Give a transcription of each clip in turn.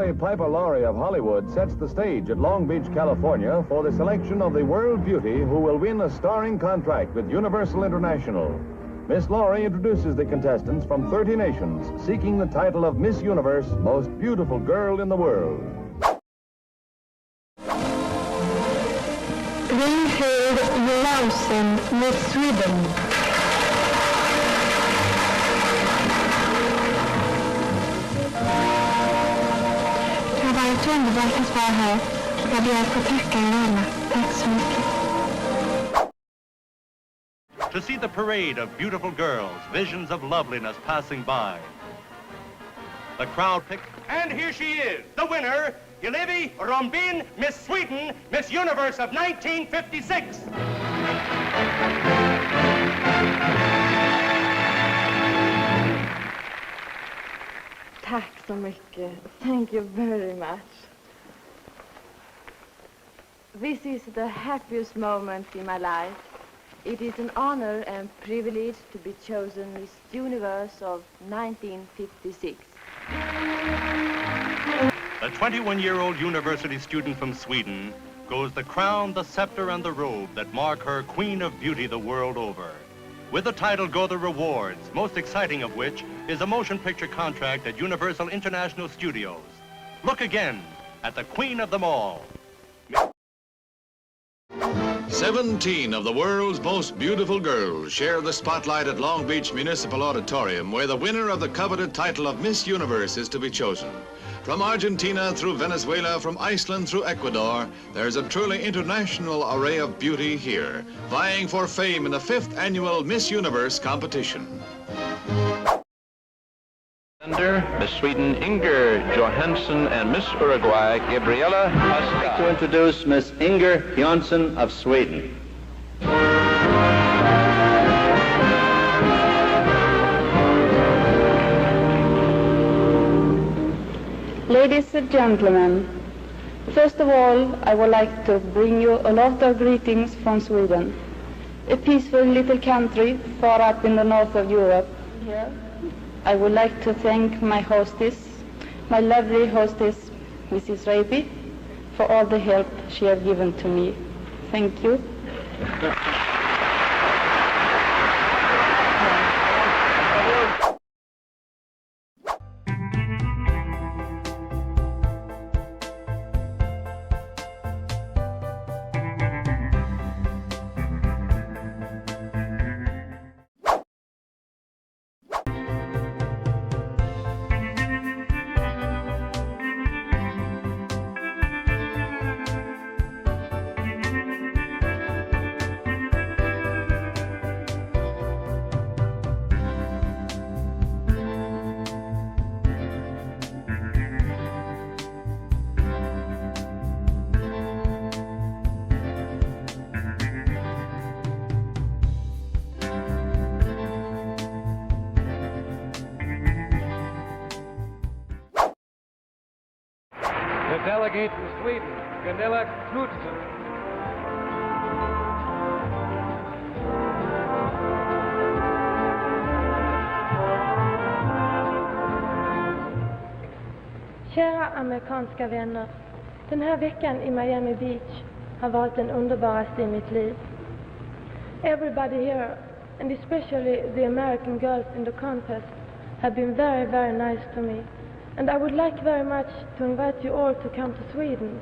Mary Piper Laurie of Hollywood sets the stage at Long Beach, California for the selection of the world beauty who will win a starring contract with Universal International. Miss Laurie introduces the contestants from 30 nations seeking the title of Miss Universe, Most Beautiful Girl in the World. Winfried Lausen, Miss Sweden. Det har varit underbart att vara här. Jag ber att få tacka er alla. Tack så mycket. To see the parade of beautiful girls, visions of loveliness passing by. The crowd picked, and here she is, the winner, Hillevi Rombin, Miss Sweden, Miss Universe of 1956. Tack så mycket. Thank you very much. This is the happiest moment in my life. It is an honor and privilege to be chosen Miss Universe of 1956. The 21-year-old university student from Sweden goes the crown, the scepter, and the robe that mark her Queen of Beauty the world over. With the title go the rewards, most exciting of which is a motion picture contract at Universal International Studios. Look again at the Queen of them all. 17 of the world's most beautiful girls share the spotlight at Long Beach Municipal Auditorium, where the winner of the coveted title of Miss Universe is to be chosen. From Argentina through Venezuela, from Iceland through Ecuador, there's a truly international array of beauty here, vying for fame in the 5th annual Miss Universe competition. Miss Sweden Inger Johansson and Miss Uruguay Gabriela I'd like to introduce Miss Inger Johansson of Sweden. Ladies and gentlemen, first of all, I would like to bring you a lot of greetings from Sweden, a peaceful little country far up in the north of Europe. Here, I would like to thank my hostess, my lovely hostess, Mrs. Raby, for all the help she has given to me. Thank you. The delegate from Sweden, Gunilla Knudsen. Kära amerikanska vänner, den här veckan i Miami Beach har varit den underbaraste i mitt liv. Everybody here, and especially the American girls in the contest, have been very, very nice to me. And I would like very much to invite you all to come to Sweden.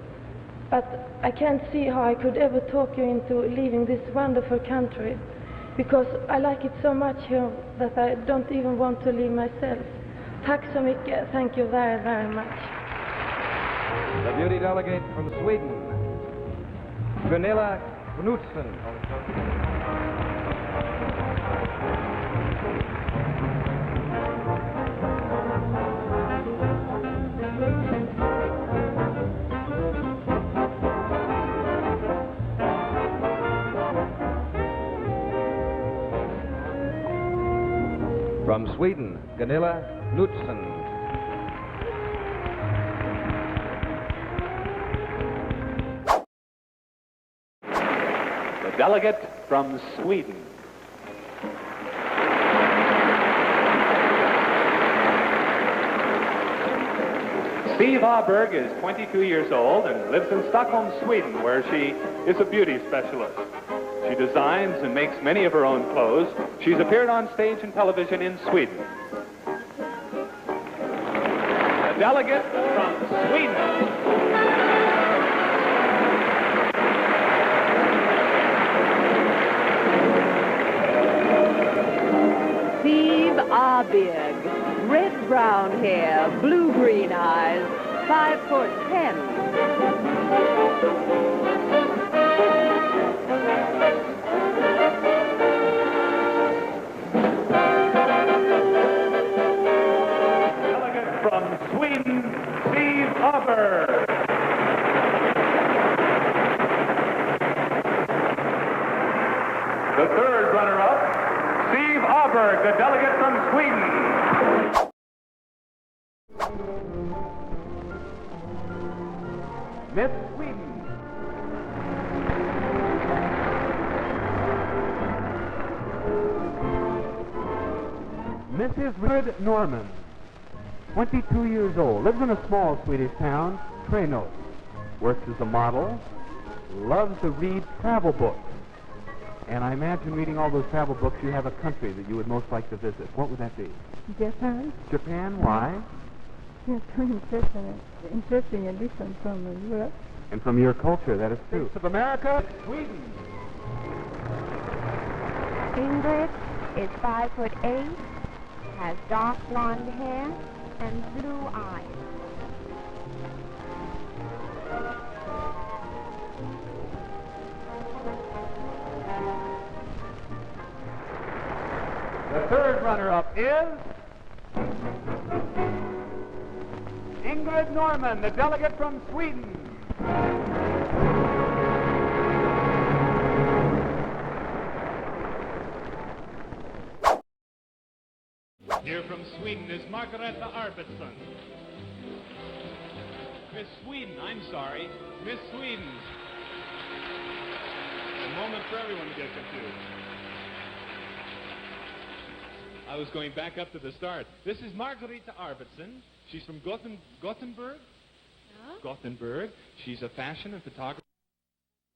But I can't see how I could ever talk you into leaving this wonderful country, because I like it so much here that I don't even want to leave myself. Tack så mycket. Thank you very, very much. The beauty delegate from Sweden, Gunilla Knudsen. From Sweden, Gunilla Knudsen. The delegate from Sweden. Siv Aberg is 22 years old and lives in Stockholm, Sweden, where she is a beauty specialist. She designs and makes many of her own clothes. She's appeared on stage and television in Sweden. The delegate from Sweden. Siv Aberg, red-brown hair, blue-green eyes, 5'10". Delegate from Sweden, Siv Aberg. The third runner-up, Siv Aberg, the delegate from Sweden. Miss Sweden. Mrs. Richard Norman, 22 years old, lives in a small Swedish town, Tranås, works as a model, loves to read travel books. And I imagine reading all those travel books, you have a country that you would most like to visit. What would that be? Japan. Japan, why? It's too interesting addition from Europe. And from your culture, that is true. States of America, Sweden. Ingrid is 5'8", has dark blonde hair and blue eyes. The third runner-up is Ingrid Norman, the delegate from Sweden. Here from Sweden is Margareta Arvidsson. Miss Sweden, I'm sorry. Miss Sweden. A moment for everyone to get confused. I was going back up to the start. This is Margareta Arvidsson. She's from Gothenburg. Yeah. Gothenburg. She's a fashion and photographer.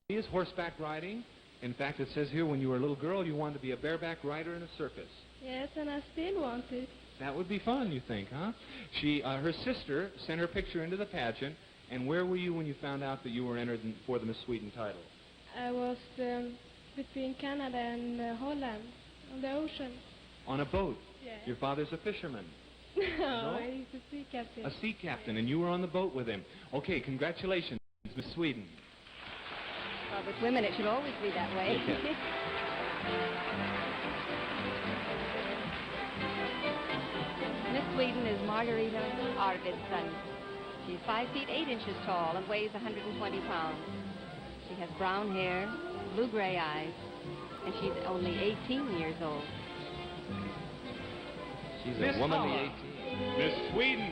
She is horseback riding. In fact, it says here when you were a little girl, you wanted to be a bareback rider in a circus. Yes, and I still want it. That would be fun, you think, huh? Her sister sent her picture into the pageant. And where were you when you found out that you were entered for the Miss Sweden title? I was between Canada and Holland on the ocean. On a boat? Yes. Your father's a fisherman. No, he's a sea captain. A sea captain, and you were on the boat with him. Okay, congratulations, Miss Sweden. Well, with women, it should always be that way. Okay. Miss Sweden is Margareta Arvidsson. She's 5 feet 8 inches tall and weighs 120 pounds. She has brown hair, blue-gray eyes, and she's only 18 years old. She's a womanly 18. Miss Sweden.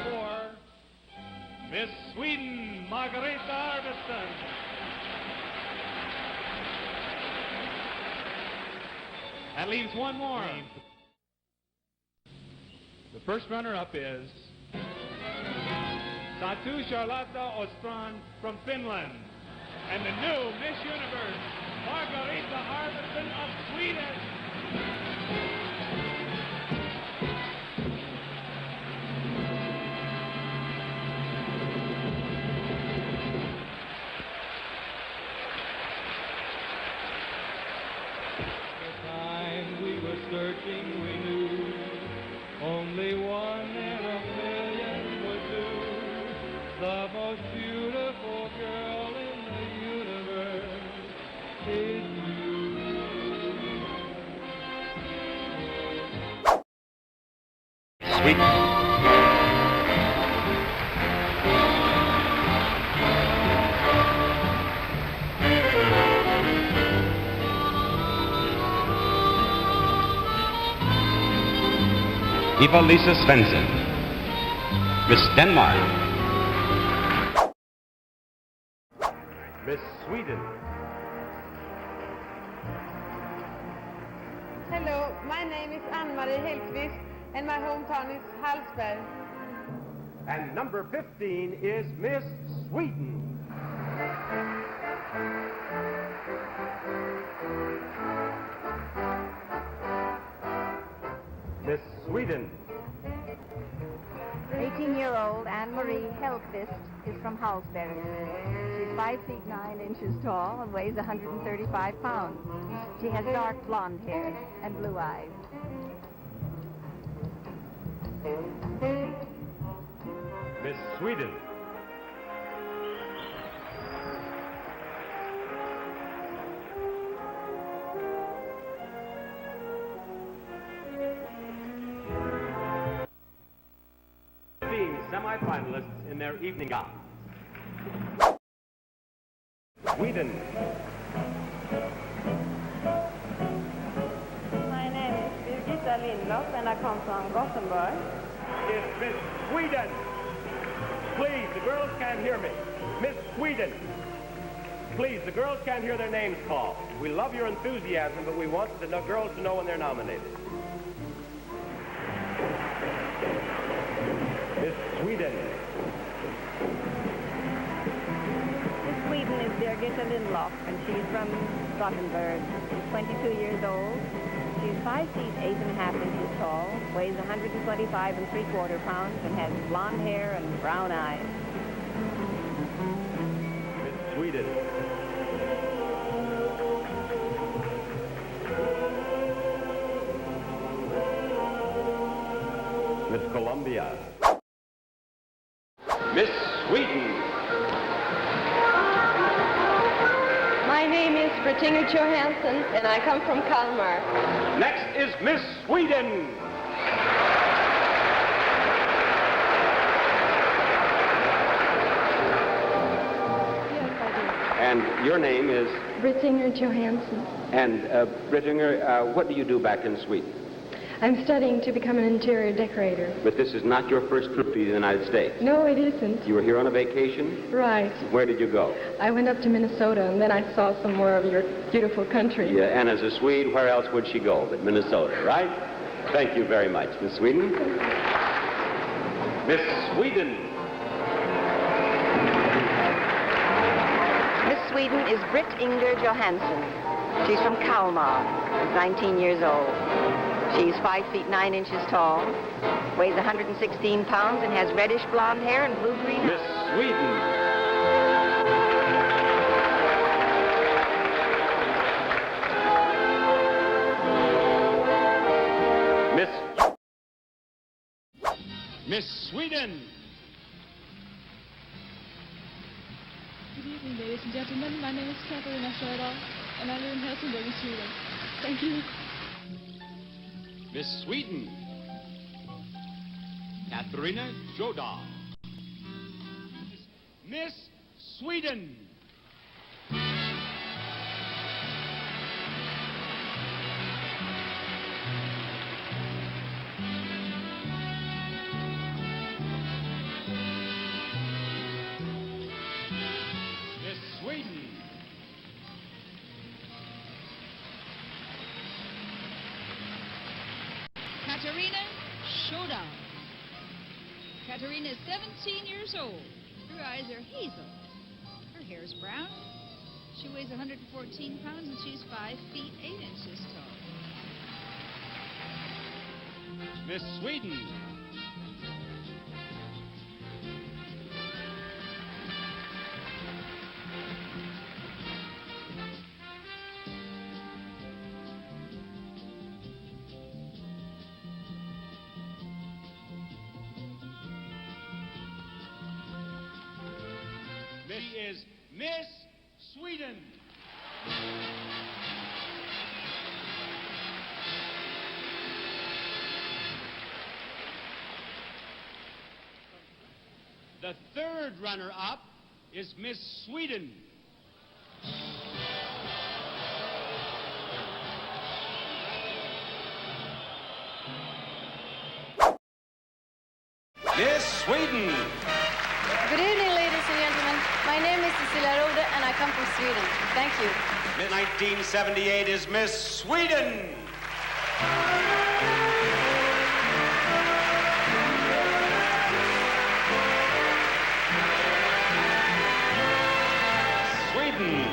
For Miss Sweden, Margareta Arvidsson. That leaves one more. The first runner-up is Satu Charlotta Ostran from Finland. And the new Miss Universe, Margareta Arvidsson of Sweden. The time we were searching, we knew only one in a million would do. The most beautiful girl in the universe is you. Sweet. Eva Lisa Svensson, Miss Denmark. Sweden. Hello, my name is Anne-Marie Hellqvist, and my hometown is Hallsberg. And number 15 is Miss Sweden. Miss Sweden. 18-year-old Anne-Marie Hellqvist is from Hallsberg. She's 5 feet 9 inches tall and weighs 135 pounds. She has dark blonde hair and blue eyes. Miss Sweden. Semi-finalists in their evening gown. Sweden. My name is Birgitta Lindlof, and I come from Gothenburg. Is Miss Sweden. Please, the girls can't hear me. Miss Sweden. Please, the girls can't hear their names called. We love your enthusiasm, but we want the girls to know when they're nominated. Miss Sweden. Miss Sweden is Birgitta Lindlof, and she's from Gothenburg. She's 22 years old. She's 5 feet 8.5 inches tall, weighs 125 3/4 pounds, and has blonde hair and brown eyes. Miss Sweden. Miss Columbia. Miss Sweden. My name is Britt-Inger Johansson, and I come from Kalmar. Next is Miss Sweden. Yes, I And your name is? do. Britt-Inger Johansson. And Britt-Inger, what do you do back in Sweden? I'm studying to become an interior decorator. But this is not your first trip to the United States. No, it isn't. You were here on a vacation? Right. Where did you go? I went up to Minnesota, and then I saw some more of your beautiful country. Yeah, and as a Swede, where else would she go but Minnesota, right? Thank you very much, Miss Sweden. Miss Sweden. Miss Sweden is Britt-Inger Johansson. She's from Kalmar. She's 19 years old. She's 5 feet 9 inches tall, weighs 116 pounds, and has reddish blonde hair and blue-green eyes. Miss Sweden. Miss Sweden. Good evening, ladies and gentlemen. My name is Katarina Sjödahl, and I live in Helsingborg in Sweden. Thank you. Miss Sweden. Katarina Sjödahl. Miss Sweden. Miss Sweden. Katarina Sjödahl. Katarina is 17 years old. Her eyes are hazel. Her hair is brown. She weighs 114 pounds, and she's 5 feet 8 inches tall. Miss Sweden. She is Miss Sweden. The third runner-up is Miss Sweden. Miss Sweden. Good evening, ladies and gentlemen. My name is Cecilia Rode, and I come from Sweden. Thank you. 1978 is Miss Sweden. Sweden.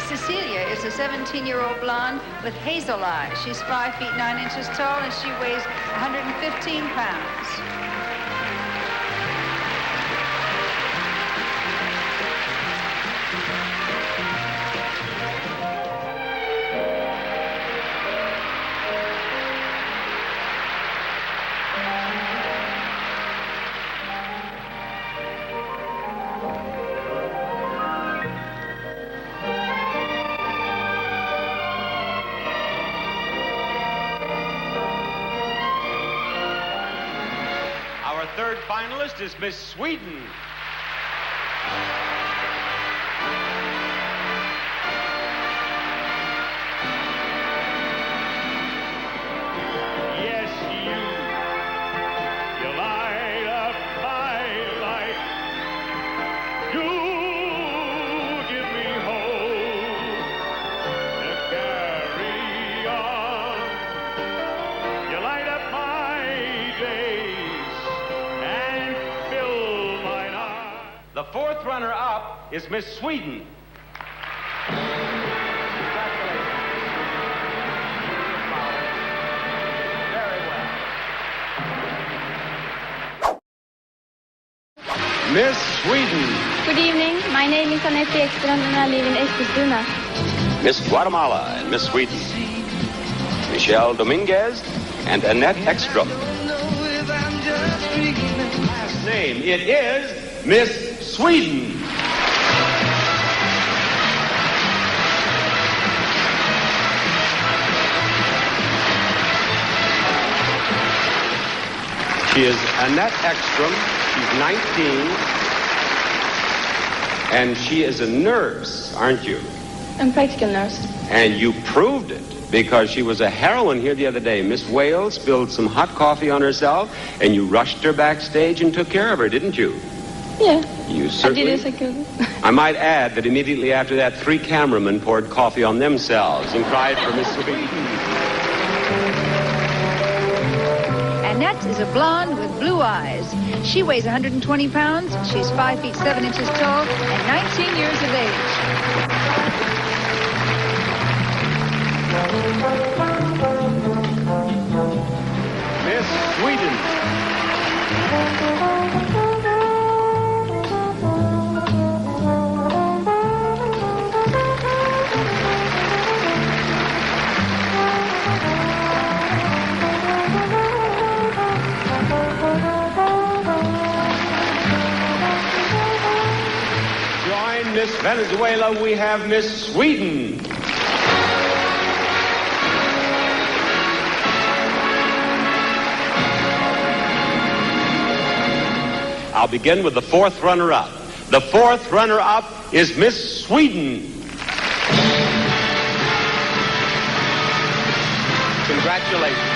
Cecilia is a 17-year-old blonde with hazel eyes. She's 5 feet 9 inches tall and she weighs 115 pounds. Our third finalist is Miss Sweden. Yes, you light up my life. You give me hope to carry on. You light up my days and fill my night. The fourth runner-up is Miss Sweden. Miss Sweden. Good evening. My name is Annette Ekström and I live in Eskilstuna. Miss Guatemala and Miss Sweden. Michelle Dominguez and Annette Ekstrom. Last name, it is Miss Sweden. She is Annette Ekstrom. She's 19. And she is a nurse, aren't you? I'm practical nurse. And you proved it because she was a heroine here the other day. Miss Wales spilled some hot coffee on herself, and you rushed her backstage and took care of her, didn't you? Yeah. You certainly. I did as I could. I might add that immediately after that, 3 cameramen poured coffee on themselves and cried for Miss Sweden. Annette is a blonde with blue eyes. She weighs 120 pounds. She's 5 feet 7 inches tall and 19 years of age. Miss Sweden. Join Miss Venezuela, we have Miss Sweden. I'll begin with the fourth runner-up. The fourth runner-up is Miss Sweden. Congratulations.